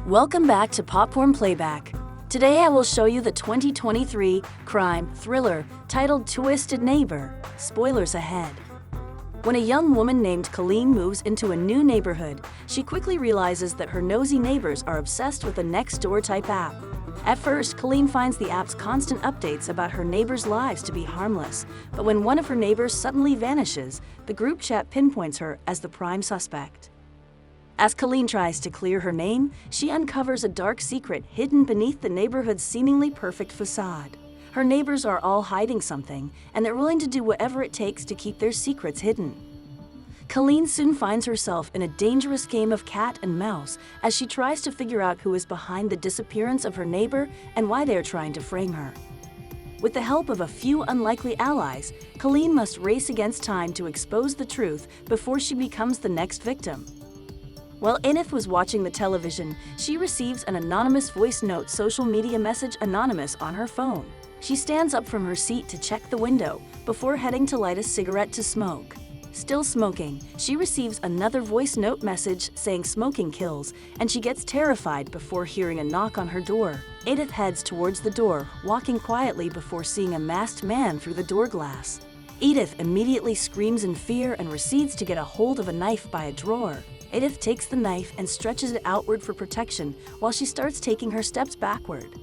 Welcome back to Popcorn Playback. Today I will show you the 2023 crime thriller titled Twisted Neighbor. Spoilers ahead. When a young woman named Colleen moves into a new neighborhood, she quickly realizes that her nosy neighbors are obsessed with a next-door type app. At first, Colleen finds the app's constant updates about her neighbors' lives to be harmless, but when one of her neighbors suddenly vanishes, the group chat pinpoints her as the prime suspect. As Colleen tries to clear her name, she uncovers a dark secret hidden beneath the neighborhood's seemingly perfect facade. Her neighbors are all hiding something, and they're willing to do whatever it takes to keep their secrets hidden. Colleen soon finds herself in a dangerous game of cat and mouse as she tries to figure out who is behind the disappearance of her neighbor and why they are trying to frame her. With the help of a few unlikely allies, Colleen must race against time to expose the truth before she becomes the next victim. While Enif was watching the television, she receives an anonymous voice note social media message anonymous on her phone. She stands up from her seat to check the window before heading to light a cigarette to smoke. Still smoking, she receives another voice note message saying smoking kills, and she gets terrified before hearing a knock on her door. Edith heads towards the door, walking quietly before seeing a masked man through the door glass. Edith immediately screams in fear and proceeds to get a hold of a knife by a drawer. Edith takes the knife and stretches it outward for protection while she starts taking her steps backward.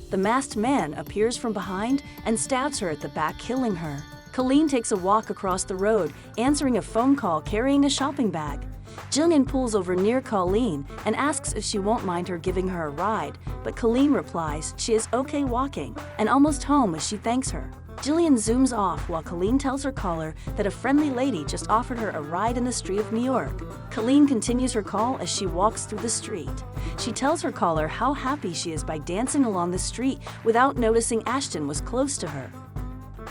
The masked man appears from behind and stabs her at the back, killing her. Colleen takes a walk across the road, answering a phone call carrying a shopping bag. Jillian pulls over near Colleen and asks if she won't mind her giving her a ride, but Colleen replies she is okay walking and almost home as she thanks her. Jillian zooms off while Colleen tells her caller that a friendly lady just offered her a ride in the street of New York. Colleen continues her call as she walks through the street. She tells her caller how happy she is by dancing along the street without noticing Ashton was close to her.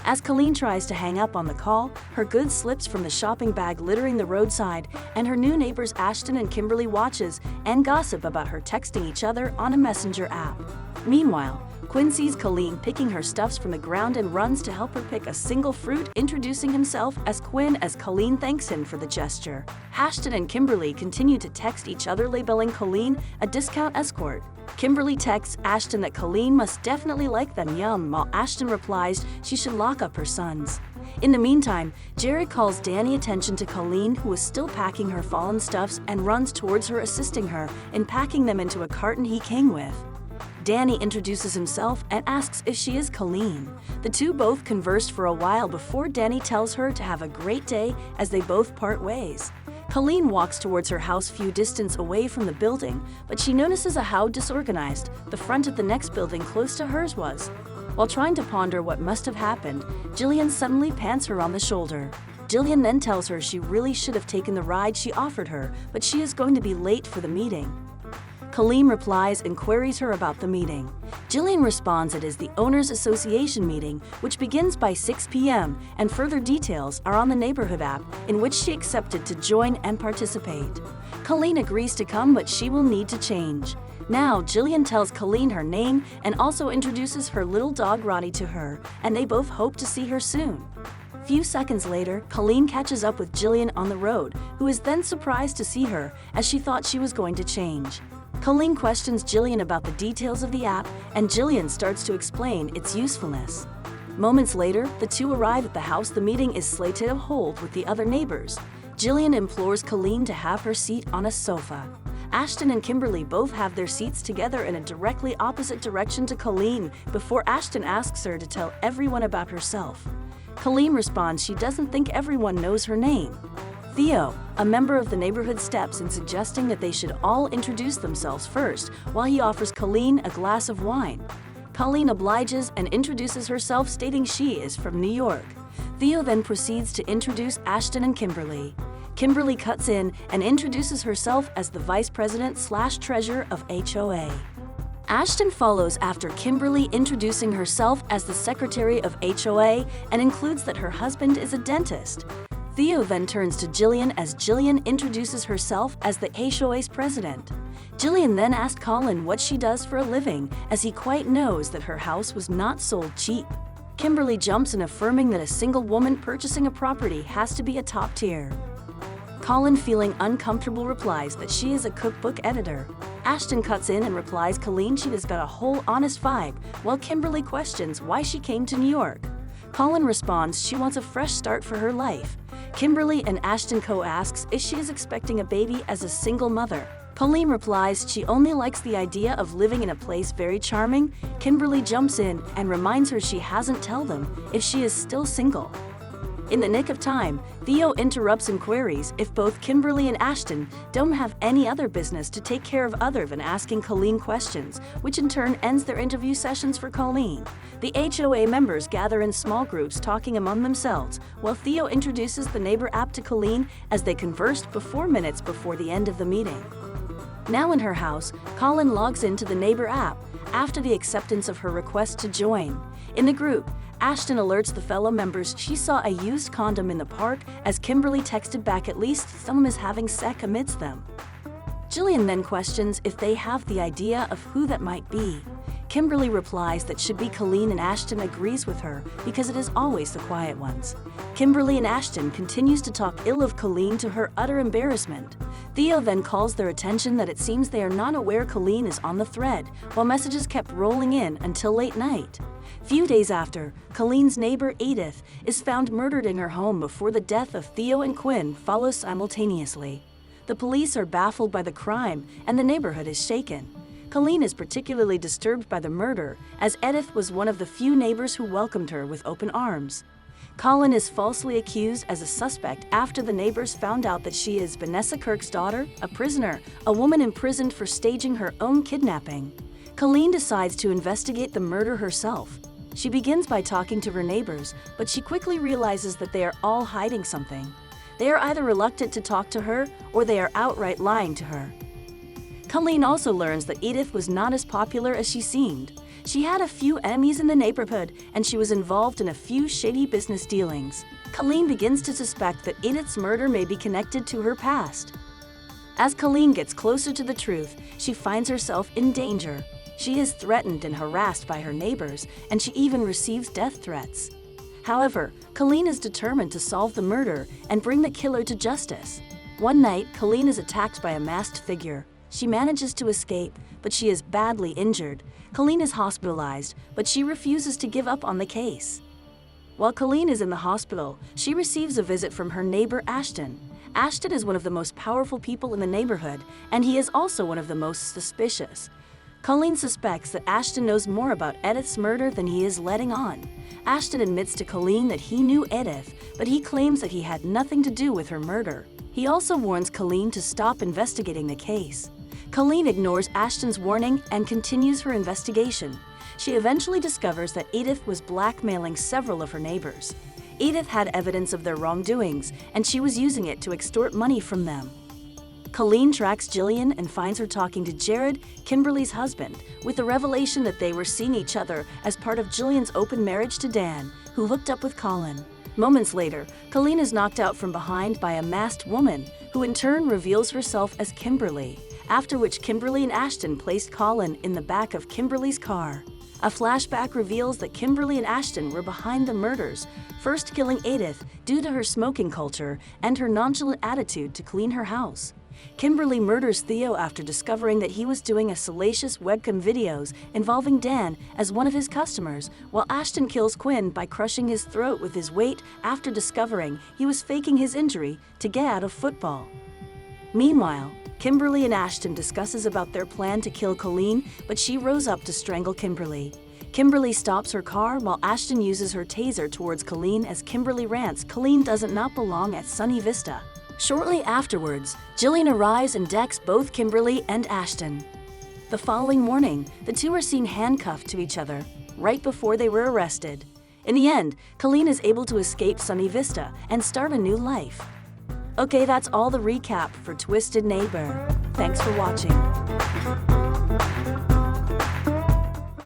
As Colleen tries to hang up on the call, her goods slips from the shopping bag littering the roadside, and her new neighbors Ashton and Kimberly watches and gossip about her texting each other on a messenger app. Meanwhile, Quinn sees Colleen picking her stuffs from the ground and runs to help her pick a single fruit, introducing himself as Quinn as Colleen thanks him for the gesture. Ashton and Kimberly continue to text each other, labeling Colleen a discount escort. Kimberly texts Ashton that Colleen must definitely like them yum, while Ashton replies she should lock up her sons. In the meantime, Jared calls Danny attention to Colleen, who is still packing her fallen stuffs, and runs towards her, assisting her in packing them into a carton he came with. Danny introduces himself and asks if she is Colleen. The two both conversed for a while before Danny tells her to have a great day as they both part ways. Colleen walks towards her house few distance away from the building, but she notices how disorganized the front of the next building close to hers was. While trying to ponder what must have happened, Jillian suddenly pats her on the shoulder. Jillian then tells her she really should have taken the ride she offered her, but she is going to be late for the meeting. Colleen replies and queries her about the meeting. Jillian responds it is the Owners Association meeting, which begins by 6 p.m., and further details are on the neighborhood app, in which she accepted to join and participate. Colleen agrees to come, but she will need to change. Now, Jillian tells Colleen her name and also introduces her little dog Roddy to her, and they both hope to see her soon. Few seconds later, Colleen catches up with Jillian on the road, who is then surprised to see her as she thought she was going to change. Colleen questions Jillian about the details of the app, and Jillian starts to explain its usefulness. Moments later, the two arrive at the house the meeting is slated to hold with the other neighbors. Jillian implores Colleen to have her seat on a sofa. Ashton and Kimberly both have their seats together in a directly opposite direction to Colleen before Ashton asks her to tell everyone about herself. Colleen responds she doesn't think everyone knows her name. Theo, a member of the neighborhood, steps in suggesting that they should all introduce themselves first while he offers Colleen a glass of wine. Colleen obliges and introduces herself, stating she is from New York. Theo then proceeds to introduce Ashton and Kimberly. Kimberly cuts in and introduces herself as the vice president/treasurer of HOA. Ashton follows after Kimberly, introducing herself as the secretary of HOA and includes that her husband is a dentist. Theo then turns to Jillian as Jillian introduces herself as the HOA's president. Jillian then asks Colin what she does for a living, as he quite knows that her house was not sold cheap. Kimberly jumps in, affirming that a single woman purchasing a property has to be a top tier. Colin, feeling uncomfortable, replies that she is a cookbook editor. Ashton cuts in and replies Colleen she has got a whole honest vibe, while Kimberly questions why she came to New York. Colleen responds she wants a fresh start for her life. Kimberly and Ashton asks if she is expecting a baby as a single mother. Colleen replies she only likes the idea of living in a place very charming. Kimberly jumps in and reminds her she hasn't told them if she is still single. In the nick of time, Theo interrupts and queries if both Kimberly and Ashton don't have any other business to take care of other than asking Colleen questions, which in turn ends their interview sessions for Colleen. The HOA members gather in small groups talking among themselves, while Theo introduces the Neighbor app to Colleen as they conversed minutes before the end of the meeting. Now in her house, Colleen logs into the Neighbor app after the acceptance of her request to join. In the group, Ashton alerts the fellow members she saw a used condom in the park as Kimberly texted back at least someone is having sex amidst them. Jillian then questions if they have the idea of who that might be. Kimberly replies that should be Colleen and Ashton agrees with her because it is always the quiet ones. Kimberly and Ashton continues to talk ill of Colleen to her utter embarrassment. Theo then calls their attention that it seems they are not aware Colleen is on the thread, while messages kept rolling in until late night. Few days after, Colleen's neighbor Edith is found murdered in her home before the death of Theo and Quinn follows simultaneously. The police are baffled by the crime and the neighborhood is shaken. Colleen is particularly disturbed by the murder, as Edith was one of the few neighbors who welcomed her with open arms. Colleen is falsely accused as a suspect after the neighbors found out that she is Vanessa Kirk's daughter, a prisoner, a woman imprisoned for staging her own kidnapping. Colleen decides to investigate the murder herself. She begins by talking to her neighbors, but she quickly realizes that they are all hiding something. They are either reluctant to talk to her or they are outright lying to her. Colleen also learns that Edith was not as popular as she seemed. She had a few enemies in the neighborhood and she was involved in a few shady business dealings. Colleen begins to suspect that Edith's murder may be connected to her past. As Colleen gets closer to the truth, she finds herself in danger. She is threatened and harassed by her neighbors, and she even receives death threats. However, Colleen is determined to solve the murder and bring the killer to justice. One night, Colleen is attacked by a masked figure. She manages to escape, but she is badly injured. Colleen is hospitalized, but she refuses to give up on the case. While Colleen is in the hospital, she receives a visit from her neighbor Ashton. Ashton is one of the most powerful people in the neighborhood, and he is also one of the most suspicious. Colleen suspects that Ashton knows more about Edith's murder than he is letting on. Ashton admits to Colleen that he knew Edith, but he claims that he had nothing to do with her murder. He also warns Colleen to stop investigating the case. Colleen ignores Ashton's warning and continues her investigation. She eventually discovers that Edith was blackmailing several of her neighbors. Edith had evidence of their wrongdoings, and she was using it to extort money from them. Colleen tracks Jillian and finds her talking to Jared, Kimberly's husband, with the revelation that they were seeing each other as part of Jillian's open marriage to Dan, who hooked up with Colin. Moments later, Colleen is knocked out from behind by a masked woman, who in turn reveals herself as Kimberly, after which Kimberly and Ashton placed Colin in the back of Kimberly's car. A flashback reveals that Kimberly and Ashton were behind the murders, first killing Edith due to her smoking culture and her nonchalant attitude to clean her house. Kimberly murders Theo after discovering that he was doing a salacious webcam videos involving Dan as one of his customers, while Ashton kills Quinn by crushing his throat with his weight after discovering he was faking his injury to get out of football. Meanwhile, Kimberly and Ashton discusses about their plan to kill Colleen, but she rose up to strangle Kimberly. Kimberly stops her car while Ashton uses her taser towards Colleen as Kimberly rants Colleen doesn't not belong at Sunny Vista. Shortly afterwards, Jillian arrives and decks both Kimberly and Ashton. The following morning, the two are seen handcuffed to each other, right before they were arrested. In the end, Colleen is able to escape Sunny Vista and start a new life. Okay, that's all the recap for Twisted Neighbor. Thanks for watching.